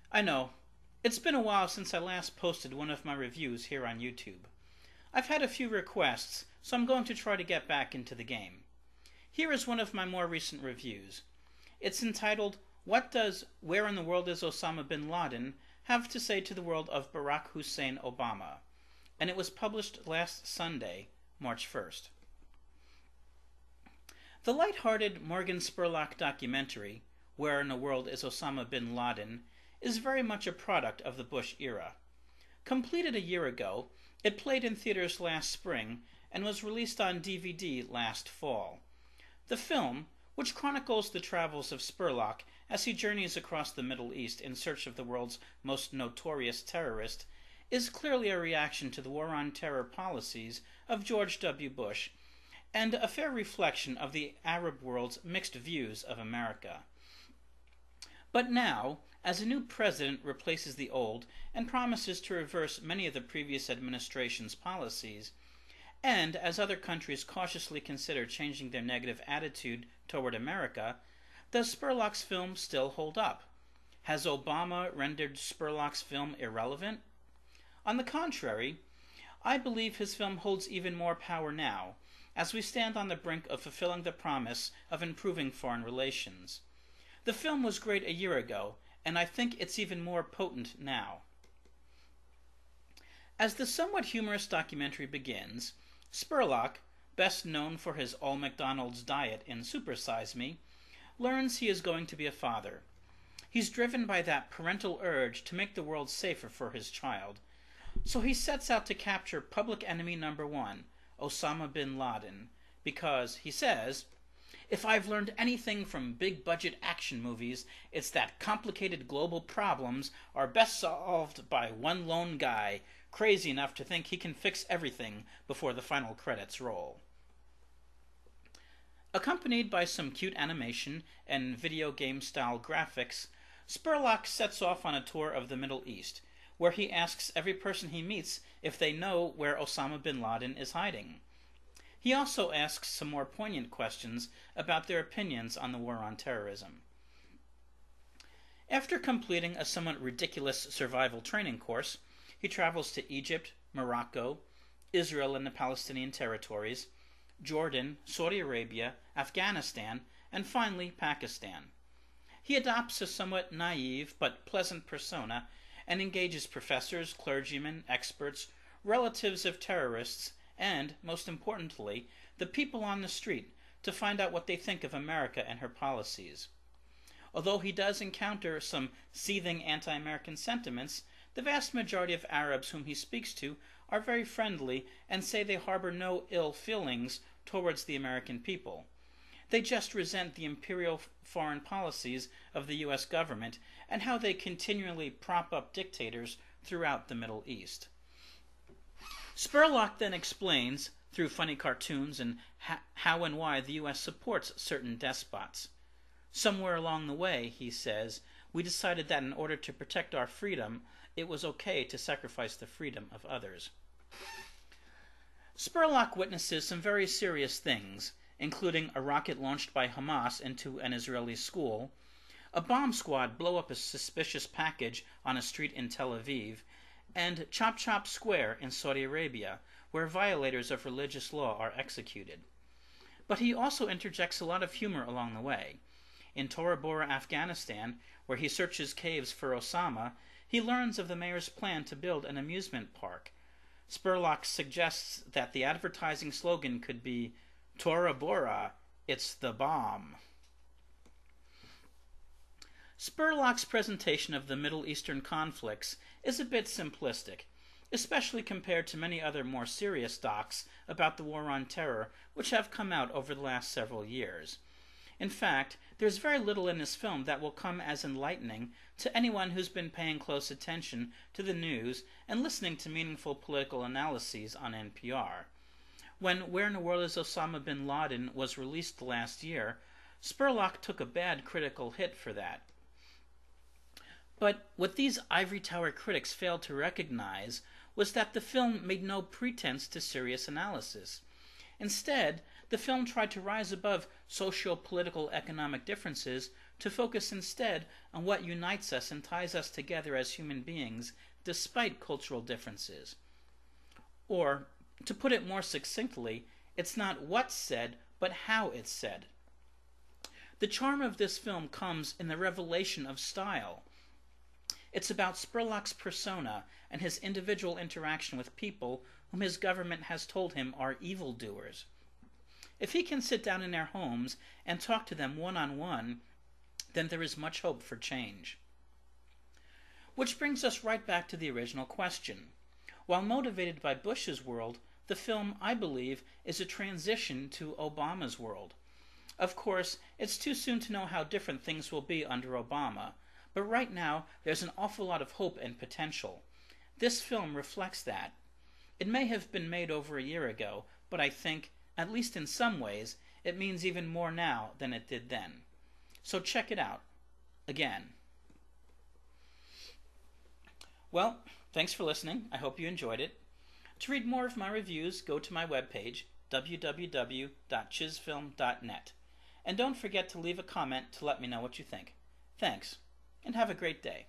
I know. It's been a while since I last posted one of my reviews here on YouTube. I've had a few requests, so I'm going to try to get back into the game. Here is one of my more recent reviews. It's entitled, What Does Where in the World is Osama Bin Laden Have to Say to the World of Barack Hussein Obama? And it was published last Sunday, March 1st. The light-hearted Morgan Spurlock documentary, Where in the World is Osama Bin Laden, is very much a product of the Bush era. Completed a year ago, it played in theaters last spring and was released on DVD last fall. The film, which chronicles the travels of Spurlock as he journeys across the Middle East in search of the world's most notorious terrorist, is clearly a reaction to the war on terror policies of George W. Bush and a fair reflection of the Arab world's mixed views of America. But now, as a new president replaces the old and promises to reverse many of the previous administration's policies, and as other countries cautiously consider changing their negative attitude toward America, does Spurlock's film still hold up? Has Obama rendered Spurlock's film irrelevant? On the contrary, I believe his film holds even more power now, as we stand on the brink of fulfilling the promise of improving foreign relations. The film was great a year ago, and I think it's even more potent now. As the somewhat humorous documentary begins, Spurlock, best known for his all McDonald's diet in Super Size Me, learns he is going to be a father. He's driven by that parental urge to make the world safer for his child, so he sets out to capture public enemy number one, Osama Bin Laden, because, he says, if I've learned anything from big-budget action movies, it's that complicated global problems are best solved by one lone guy, crazy enough to think he can fix everything before the final credits roll. Accompanied by some cute animation and video game-style graphics, Spurlock sets off on a tour of the Middle East, where he asks every person he meets if they know where Osama Bin Laden is hiding. He also asks some more poignant questions about their opinions on the war on terrorism. After completing a somewhat ridiculous survival training course, he travels to Egypt, Morocco, Israel and the Palestinian territories, Jordan, Saudi Arabia, Afghanistan, and finally Pakistan. He adopts a somewhat naive but pleasant persona and engages professors, clergymen, experts, relatives of terrorists, and, most importantly, the people on the street to find out what they think of America and her policies. Although he does encounter some seething anti-American sentiments, the vast majority of Arabs whom he speaks to are very friendly and say they harbor no ill feelings towards the American people. They just resent the imperial foreign policies of the U.S. government and how they continually prop up dictators throughout the Middle East. Spurlock then explains, through funny cartoons, and how and why the U.S. supports certain despots. Somewhere along the way, he says, we decided that in order to protect our freedom, it was okay to sacrifice the freedom of others. Spurlock witnesses some very serious things, including a rocket launched by Hamas into an Israeli school, a bomb squad blow up a suspicious package on a street in Tel Aviv, and Chop Chop Square in Saudi Arabia, where violators of religious law are executed. But he also interjects a lot of humor along the way. In Tora Bora, Afghanistan, where he searches caves for Osama, he learns of the mayor's plan to build an amusement park. Spurlock suggests that the advertising slogan could be, Tora Bora, it's the bomb. Spurlock's presentation of the Middle Eastern conflicts is a bit simplistic, especially compared to many other more serious docs about the war on terror which have come out over the last several years. In fact, there's very little in this film that will come as enlightening to anyone who's been paying close attention to the news and listening to meaningful political analyses on NPR. When Where in the World is Osama Bin Laden was released last year, Spurlock took a bad critical hit for that. But what these ivory tower critics failed to recognize was that the film made no pretense to serious analysis. Instead, The film tried to rise above socio-political economic differences to focus instead on what unites us and ties us together as human beings despite cultural differences. Or, to put it more succinctly, it's not what's said, but how it's said. The charm of this film comes in the revelation of style. It's about Spurlock's persona and his individual interaction with people whom his government has told him are evildoers. If he can sit down in their homes and talk to them one-on-one, then there is much hope for change. Which brings us right back to the original question. While motivated by Bush's world, the film, I believe, is a transition to Obama's world. Of course, it's too soon to know how different things will be under Obama, but right now there's an awful lot of hope and potential. This film reflects that. It may have been made over a year ago, but I think, at least in some ways, it means even more now than it did then. So check it out. Again. Well, thanks for listening. I hope you enjoyed it. To read more of my reviews, go to my webpage, www.chizfilm.net. And don't forget to leave a comment to let me know what you think. Thanks, and have a great day.